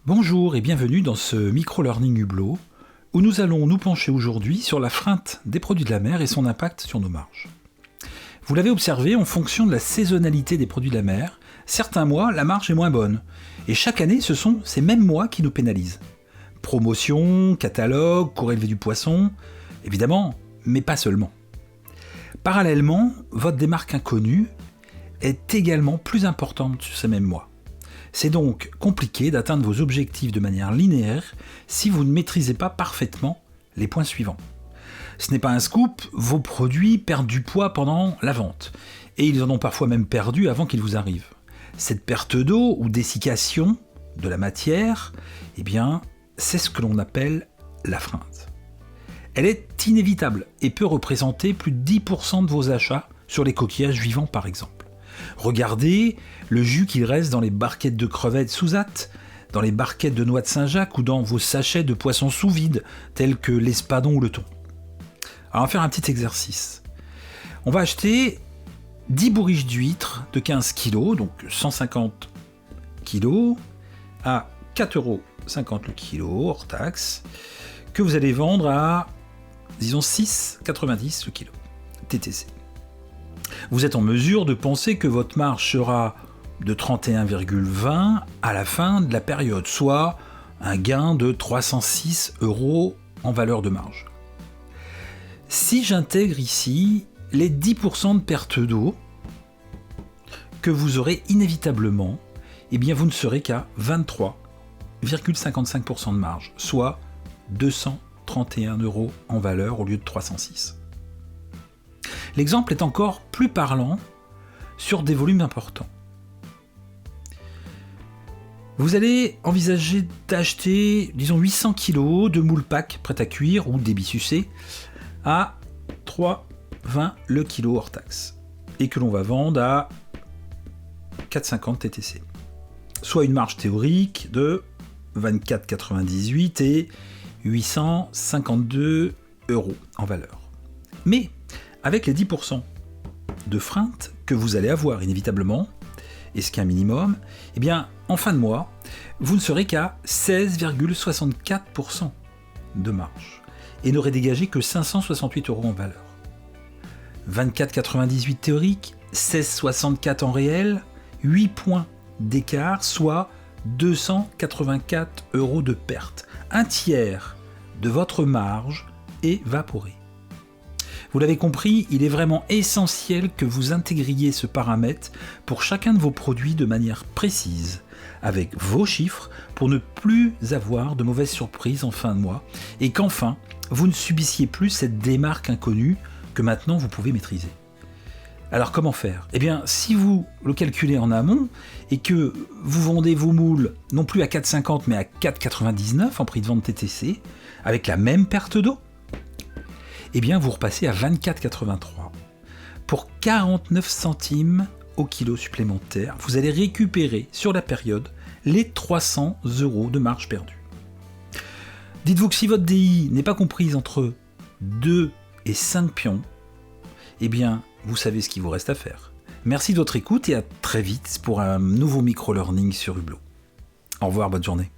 Bonjour et bienvenue dans ce micro-learning Hublot, où nous allons nous pencher aujourd'hui sur la freinte des produits de la mer et son impact sur nos marges. Vous l'avez observé, en fonction de la saisonnalité des produits de la mer, certains mois, la marge est moins bonne. Et chaque année, ce sont ces mêmes mois qui nous pénalisent. Promotion, catalogue, cours élevé du poisson, évidemment, mais pas seulement. Parallèlement, votre démarque inconnue est également plus importante sur ces mêmes mois. C'est donc compliqué d'atteindre vos objectifs de manière linéaire si vous ne maîtrisez pas parfaitement les points suivants. Ce n'est pas un scoop, vos produits perdent du poids pendant la vente, et ils en ont parfois même perdu avant qu'ils vous arrivent. Cette perte d'eau ou dessiccation de la matière, c'est ce que l'on appelle la freinte. Elle est inévitable et peut représenter plus de 10% de vos achats sur les coquillages vivants par exemple. Regardez le jus qu'il reste dans les barquettes de crevettes sous hâte, dans les barquettes de noix de Saint-Jacques ou dans vos sachets de poissons sous vide, tels que l'espadon ou le thon. Alors on va faire un petit exercice. On va acheter 10 bourriches d'huîtres de 15 kg, donc 150 kg, à 4,50€ le kilo, hors taxe, que vous allez vendre à, disons, 6,90€ le kilo, TTC. Vous êtes en mesure de penser que votre marge sera de 31,20 à la fin de la période, soit un gain de 306€ en valeur de marge. Si j'intègre ici les 10% de perte d'eau que vous aurez inévitablement, vous ne serez qu'à 23,55% de marge, soit 231€ en valeur au lieu de 306. L'exemple est encore plus parlant sur des volumes importants. Vous allez envisager d'acheter, disons, 800 kg de moules pack prêt à cuire ou des bissucés à 3,20€ le kilo hors taxe et que l'on va vendre à 4,50€ TTC. Soit une marge théorique de 24,98 et 852€ en valeur. Mais avec les 10% de freinte que vous allez avoir inévitablement, et ce qui est un minimum, en fin de mois, vous ne serez qu'à 16,64% de marge et n'aurez dégagé que 568€ en valeur. 24,98 théorique, 16,64 en réel, 8 points d'écart, soit 284€ de perte. Un tiers de votre marge évaporée. Vous l'avez compris, il est vraiment essentiel que vous intégriez ce paramètre pour chacun de vos produits de manière précise, avec vos chiffres, pour ne plus avoir de mauvaises surprises en fin de mois, et qu'enfin, vous ne subissiez plus cette démarque inconnue que maintenant vous pouvez maîtriser. Alors comment faire ? Si vous le calculez en amont, et que vous vendez vos moules non plus à 4,50 mais à 4,99 en prix de vente TTC, avec la même perte d'eau, vous repassez à 24,83. Pour 49 centimes au kilo supplémentaire, vous allez récupérer sur la période les 300€ de marge perdue. Dites-vous que si votre DI n'est pas comprise entre 2 et 5 pions, vous savez ce qu'il vous reste à faire. Merci de votre écoute et à très vite pour un nouveau micro-learning sur Hublot. Au revoir, bonne journée.